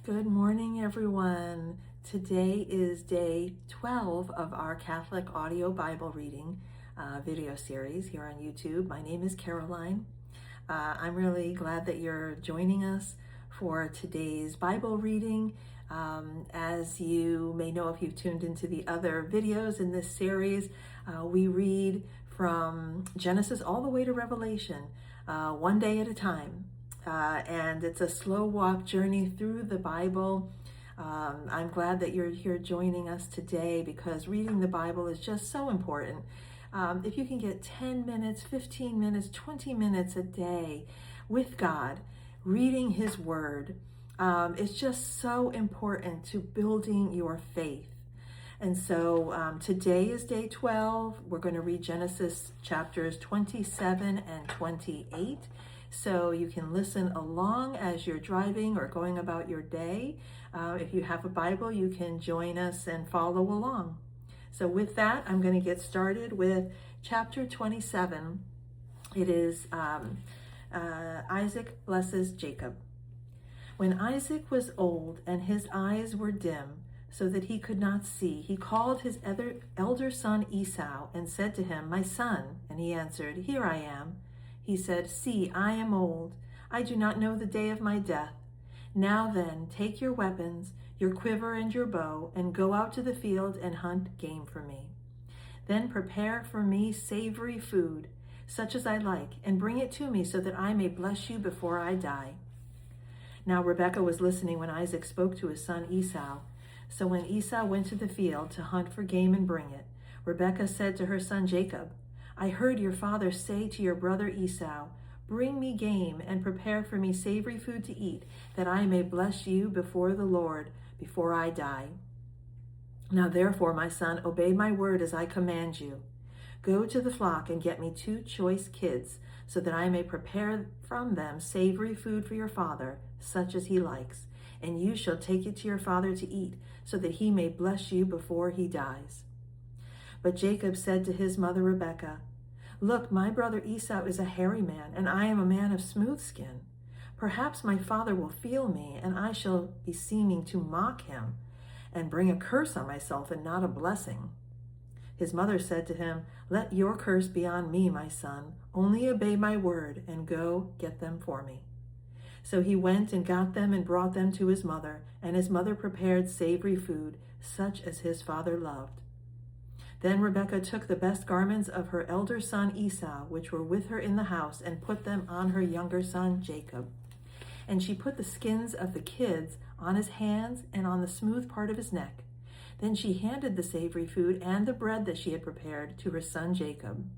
Good morning, everyone. Today is day 12 of our Catholic audio Bible reading video series here on YouTube. My name is Caroline. I'm really glad that you're joining us for today's Bible reading. As you may know, if you've tuned into the other videos in this series, we read from Genesis all the way to Revelation, one day at a time. And it's a slow walk journey through the Bible. I'm glad that you're here joining us today because reading the Bible is just so important. If you can get 10 minutes, 15 minutes, 20 minutes a day with God, reading His Word, it's just so important to building your faith. And so today is day 12. We're going to read Genesis chapters 27 and 28. So you can listen along as you're driving or going about your day. If you have a Bible, you can join us and follow along. So with that, I'm going to get started with chapter 27. It is Isaac blesses Jacob. When Isaac was old and his eyes were dim, so that he could not see, he called his elder son Esau and said to him, "My son." And he answered, "Here I am." He said, "See, I am old. I do not know the day of my death. Now then, take your weapons, your quiver and your bow, and go out to the field and hunt game for me. Then prepare for me savory food, such as I like, and bring it to me so that I may bless you before I die." Now Rebekah was listening when Isaac spoke to his son Esau. So when Esau went to the field to hunt for game and bring it, Rebekah said to her son Jacob, "I heard your father say to your brother Esau, 'Bring me game and prepare for me savory food to eat, that I may bless you before the Lord before I die.' Now therefore, my son, obey my word as I command you. Go to the flock and get me 2 choice kids, so that I may prepare from them savory food for your father, such as he likes, and you shall take it to your father to eat, so that he may bless you before he dies." But Jacob said to his mother Rebekah, "Look, my brother Esau is a hairy man, and I am a man of smooth skin. Perhaps my father will feel me, and I shall be seeming to mock him, and bring a curse on myself and not a blessing." His mother said to him, "Let your curse be on me, my son. Only obey my word, and go get them for me." So he went and got them and brought them to his mother, and his mother prepared savory food, such as his father loved. Then Rebekah took the best garments of her elder son Esau, which were with her in the house, and put them on her younger son Jacob. And she put the skins of the kids on his hands and on the smooth part of his neck. Then she handed the savory food and the bread that she had prepared to her son Jacob.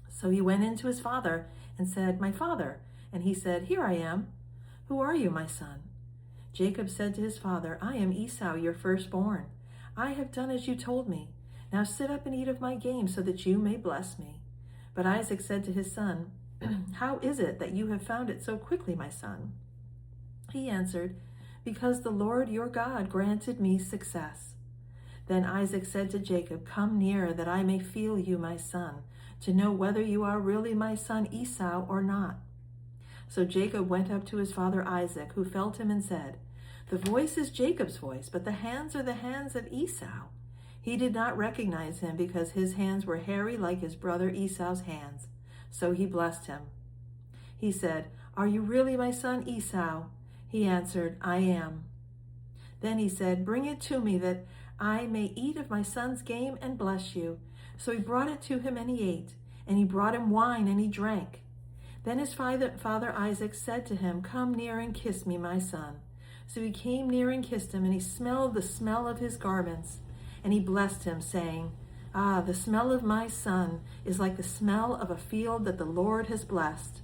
So he went in to his father and said, "My father." And he said, "Here I am." "Who are you, my son?" Jacob said to his father, "I am Esau, your firstborn. I have done as you told me. Now sit up and eat of my game, so that you may bless me." But Isaac said to his son, "How is it that you have found it so quickly, my son?" He answered, "Because the Lord your God granted me success." Then Isaac said to Jacob, "Come near, that I may feel you, my son, to know whether you are really my son Esau or not." So Jacob went up to his father Isaac, who felt him and said, "The voice is Jacob's voice, but the hands are the hands of Esau." He did not recognize him because his hands were hairy like his brother Esau's hands. So he blessed him. He said, "Are you really my son Esau?" He answered, "I am." Then he said, "Bring it to me, that I may eat of my son's game and bless you." So he brought it to him, and he ate. And he brought him wine, and he drank. Then his father Isaac said to him, "Come near and kiss me, my son." So he came near and kissed him, and he smelled the smell of his garments. And he blessed him, saying, "Ah, the smell of my son is like the smell of a field that the Lord has blessed.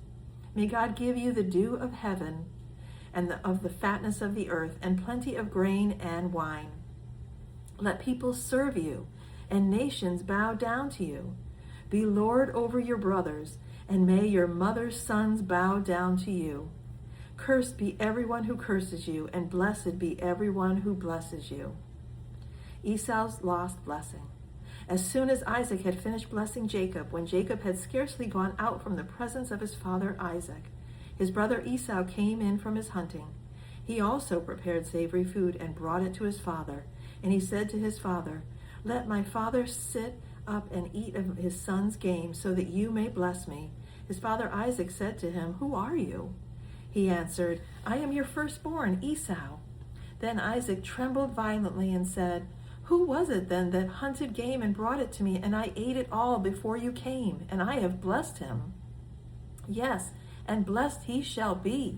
May God give you the dew of heaven and of the fatness of the earth, and plenty of grain and wine. Let people serve you, and nations bow down to you. Be Lord over your brothers, and may your mother's sons bow down to you. Cursed be everyone who curses you, and blessed be everyone who blesses you." Esau's lost blessing. As soon as Isaac had finished blessing Jacob, when Jacob had scarcely gone out from the presence of his father Isaac, his brother Esau came in from his hunting. He also prepared savory food and brought it to his father. And he said to his father, "Let my father sit up and eat of his son's game, so that you may bless me." His father Isaac said to him, "Who are you?" He answered, "I am your firstborn, Esau." Then Isaac trembled violently and said, "Who was it then that hunted game and brought it to me, and I ate it all before you came, and I have blessed him? Yes, and blessed he shall be."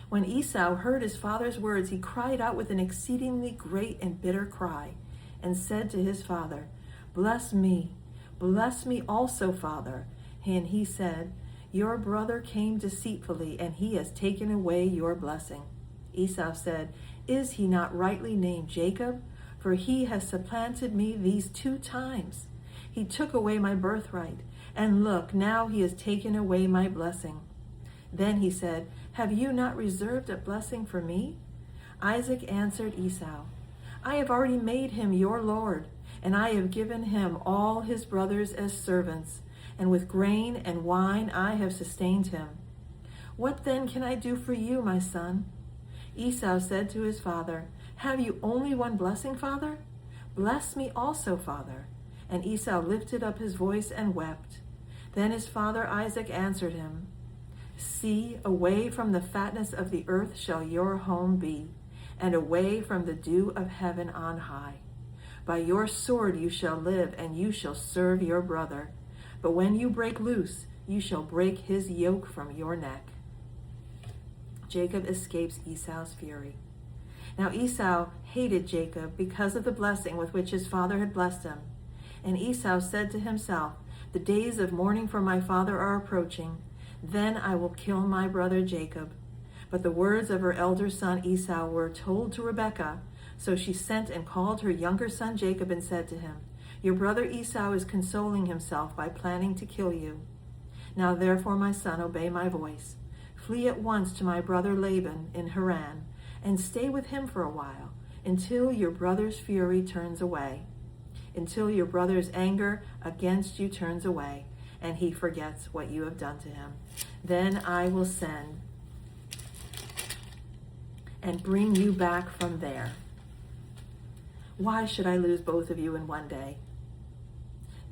When Esau heard his father's words, he cried out with an exceedingly great and bitter cry, and said to his father, bless me also, father." And he said, "Your brother came deceitfully, and he has taken away your blessing." Esau said, "Is he not rightly named Jacob? For he has supplanted me these 2 times. He took away my birthright, and look, now he has taken away my blessing." Then he said, "Have you not reserved a blessing for me?" Isaac answered Esau, "I have already made him your lord, and I have given him all his brothers as servants, and with grain and wine I have sustained him. What then can I do for you, my son?" Esau said to his father, "Have you only one blessing, father? Bless me also, father." And Esau lifted up his voice and wept. Then his father Isaac answered him, "See, away from the fatness of the earth shall your home be, and away from the dew of heaven on high. By your sword you shall live, and you shall serve your brother. But when you break loose, you shall break his yoke from your neck." Jacob escapes Esau's fury. Now Esau hated Jacob because of the blessing with which his father had blessed him. And Esau said to himself, "The days of mourning for my father are approaching. Then I will kill my brother Jacob." But the words of her elder son Esau were told to Rebekah. So she sent and called her younger son Jacob and said to him, "Your brother Esau is consoling himself by planning to kill you. Now therefore, my son, obey my voice. Flee at once to my brother Laban in Haran, and stay with him for a while, until your brother's fury turns away, until your brother's anger against you turns away, and he forgets what you have done to him. Then I will send and bring you back from there. Why should I lose both of you in one day?"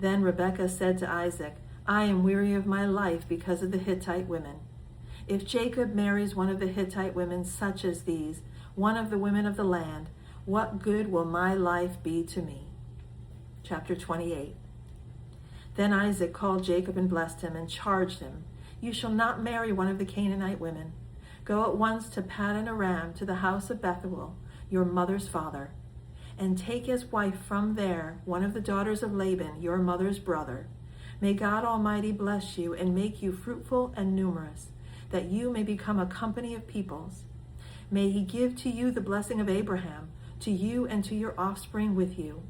Then Rebekah said to Isaac, "I am weary of my life because of the Hittite women. If Jacob marries one of the Hittite women such as these, one of the women of the land, what good will my life be to me?" Chapter 28. Then Isaac called Jacob and blessed him and charged him, "You shall not marry one of the Canaanite women. Go at once to Paddan Aram, to the house of Bethuel, your mother's father, and take as wife from there one of the daughters of Laban, your mother's brother. May God Almighty bless you and make you fruitful and numerous, that you may become a company of peoples. May he give to you the blessing of Abraham, to you and to your offspring with you,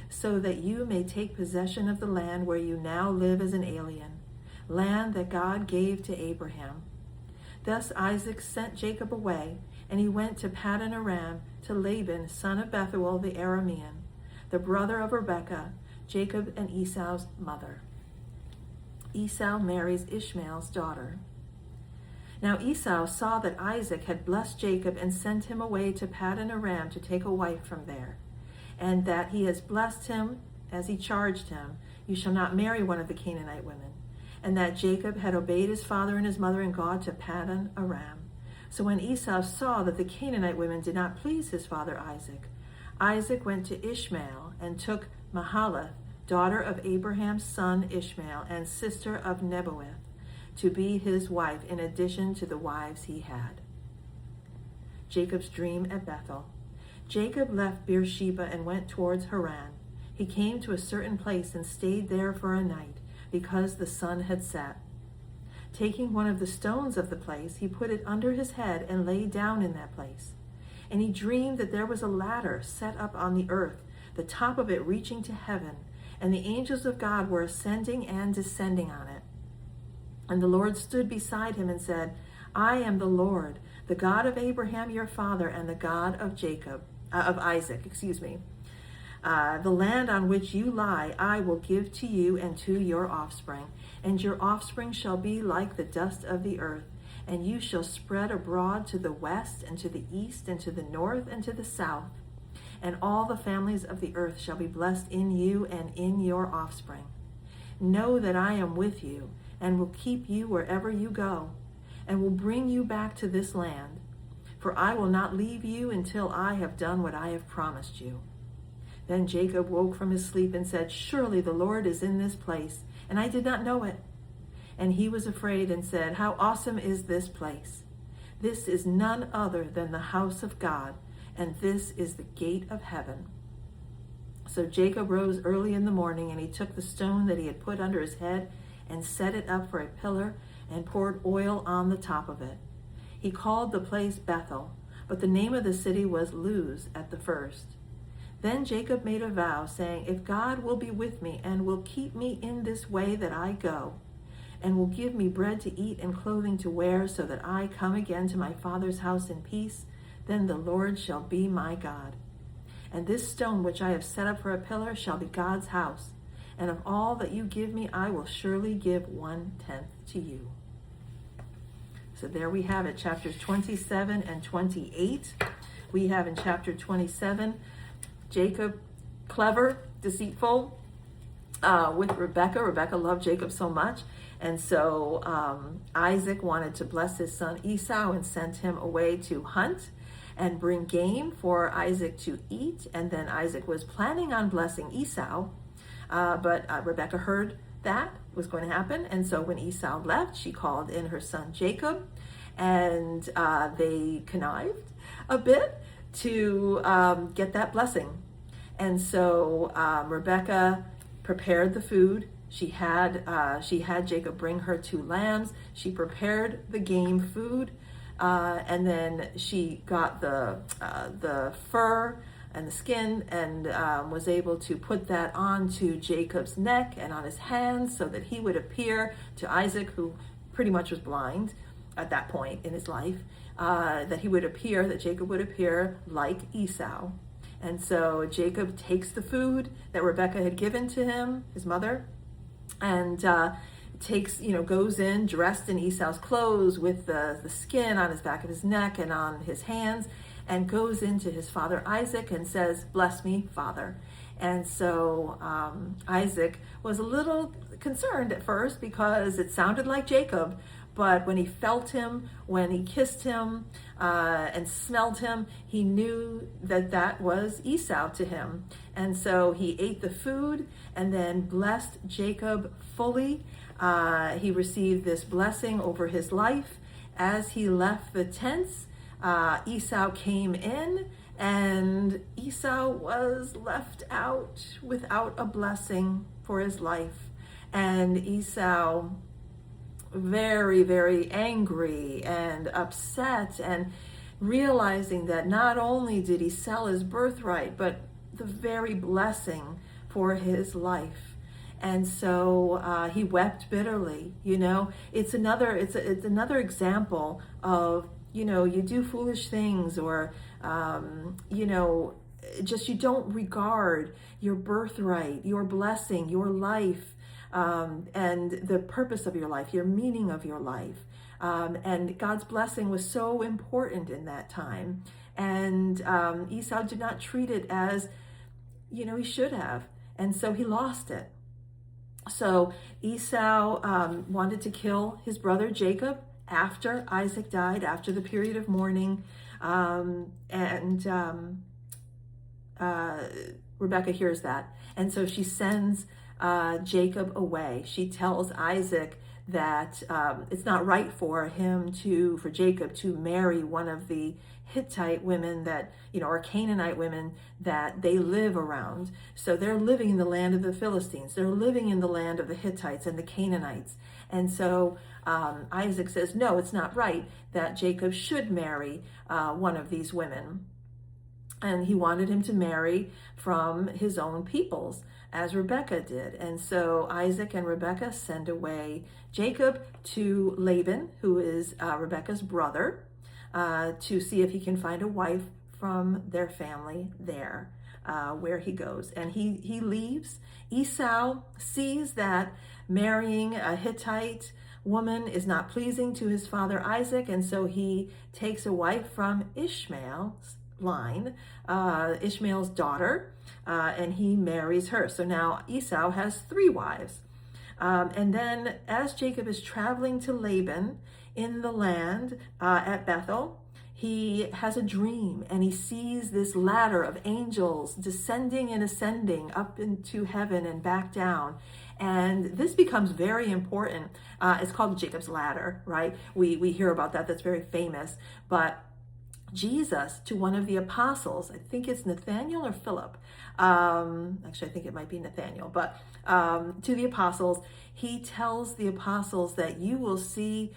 so that you may take possession of the land where you now live as an alien, land that God gave to Abraham." Thus Isaac sent Jacob away, and he went to Paddan Aram to Laban, son of Bethuel the Aramean, the brother of Rebekah, Jacob and Esau's mother. Esau marries Ishmael's daughter. Now Esau saw that Isaac had blessed Jacob and sent him away to Paddan Aram to take a wife from there, and that he has blessed him as he charged him, "You shall not marry one of the Canaanite women," and that Jacob had obeyed his father and his mother and gone to Paddan Aram. So when Esau saw that the Canaanite women did not please his father Isaac, Isaac went to Ishmael and took Mahalath, daughter of Abraham's son Ishmael and sister of Nebaioth, to be his wife in addition to the wives he had. Jacob's dream at Bethel. Jacob left Beersheba and went towards Haran. He came to a certain place and stayed there for a night, because the sun had set. Taking one of the stones of the place, he put it under his head and lay down in that place. And he dreamed that there was a ladder set up on the earth, the top of it reaching to heaven, and the angels of God were ascending and descending on it. And the Lord stood beside him and said, "I am the Lord, the God of Abraham your father, and the God of Isaac. The land on which you lie I will give to you and to your offspring, and your offspring shall be like the dust of the earth, and you shall spread abroad to the west and to the east and to the north and to the south. And all the families of the earth shall be blessed in you and in your offspring. Know that I am with you and will keep you wherever you go, and will bring you back to this land. For I will not leave you until I have done what I have promised you." Then Jacob woke from his sleep and said, "Surely the Lord is in this place, and I did not know it." And he was afraid and said, "How awesome is this place! This is none other than the house of God, and this is the gate of heaven." So Jacob rose early in the morning, and he took the stone that he had put under his head and set it up for a pillar and poured oil on the top of it. He called the place Bethel, but the name of the city was Luz at the first. Then Jacob made a vow, saying, "If God will be with me and will keep me in this way that I go, and will give me bread to eat and clothing to wear, so that I come again to my father's house in peace, then the Lord shall be my God. And this stone which I have set up for a pillar shall be God's house. And of all that you give me, I will surely give 1/10 to you." So there we have it, chapters 27 and 28. We have in chapter 27, Jacob, clever, deceitful, with Rebekah. Rebekah loved Jacob so much. And so Isaac wanted to bless his son Esau and sent him away to hunt and bring game for Isaac to eat. And then Isaac was planning on blessing Esau, but Rebekah heard that was going to happen. And so when Esau left, she called in her son Jacob, and they connived a bit to get that blessing. And so Rebekah prepared the food. She had Jacob bring her 2 lambs. She prepared the game food, and then she got the fur and the skin, and was able to put that onto Jacob's neck and on his hands, so that he would appear to Isaac, who pretty much was blind at that point in his life, that Jacob would appear like Esau. And so Jacob takes the food that Rebekah had given to him, his mother, and goes in dressed in Esau's clothes with the skin on his back of his neck and on his hands, and goes into his father Isaac and says, "Bless me, father." And so Isaac was a little concerned at first because it sounded like Jacob, but when he felt him, when he kissed him and smelled him, he knew that that was Esau to him. And so he ate the food and then blessed Jacob fully. He received this blessing over his life. As he left the tents, Esau came in, and Esau was left out without a blessing for his life. And Esau, very, very angry and upset, and realizing that not only did he sell his birthright, but the very blessing for his life. And so he wept bitterly. It's another example of, you do foolish things, or just you don't regard your birthright, your blessing, your life, and the purpose of your life, your meaning of your life. And God's blessing was so important in that time. And Esau did not treat it as, he should have. And so he lost it. So Esau wanted to kill his brother Jacob after Isaac died, after the period of mourning. Rebekah hears that. And so she sends Jacob away. She tells Isaac that it's not right for Jacob to marry one of the Hittite women that, or Canaanite women that they live around. So they're living in the land of the Philistines. They're living in the land of the Hittites and the Canaanites. And so Isaac says, no, it's not right that Jacob should marry one of these women. And he wanted him to marry from his own peoples, as Rebekah did. And so Isaac and Rebekah send away Jacob to Laban, who is Rebekah's brother, to see if he can find a wife from their family there, where he goes. And he leaves. Esau sees that marrying a Hittite woman is not pleasing to his father Isaac, and so he takes a wife from Ishmael's line, Ishmael's daughter, and he marries her. So now Esau has 3 wives. And then as Jacob is traveling to Laban in the land at Bethel, he has a dream and he sees this ladder of angels descending and ascending up into heaven and back down. And this becomes very important. It's called Jacob's ladder, right? We hear about that. That's very famous. But Jesus, to one of the apostles, I think it's Nathaniel or Philip. Actually, I think it might be Nathaniel, but to the apostles, he tells the apostles that you will see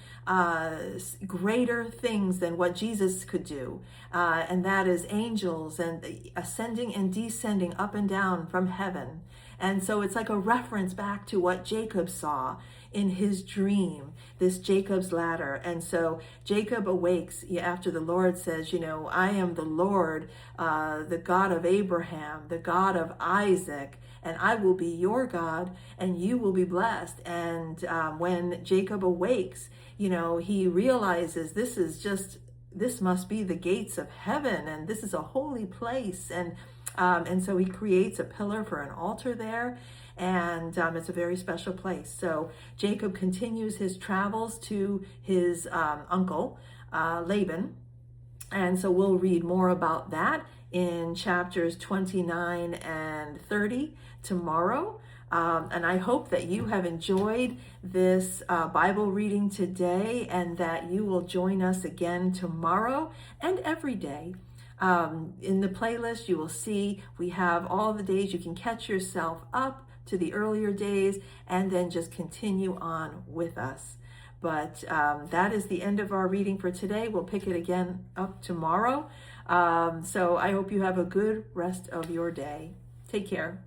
greater things than what Jesus could do. And that is angels and ascending and descending up and down from heaven. And so it's like a reference back to what Jacob saw in his dream, this Jacob's ladder. And so Jacob awakes after the Lord says, I am the Lord, the God of Abraham, the God of Isaac, and I will be your God and you will be blessed. And when Jacob awakes, he realizes this must be the gates of heaven, and this is a holy place. And so he creates a pillar for an altar there, and it's a very special place. So Jacob continues his travels to his uncle, Laban. And so we'll read more about that in chapters 29 and 30 tomorrow. And I hope that you have enjoyed this Bible reading today and that you will join us again tomorrow and every day. In the playlist, you will see we have all the days you can catch yourself up to the earlier days and then just continue on with us. But that is the end of our reading for today. We'll pick it again up tomorrow. So I hope you have a good rest of your day. Take care.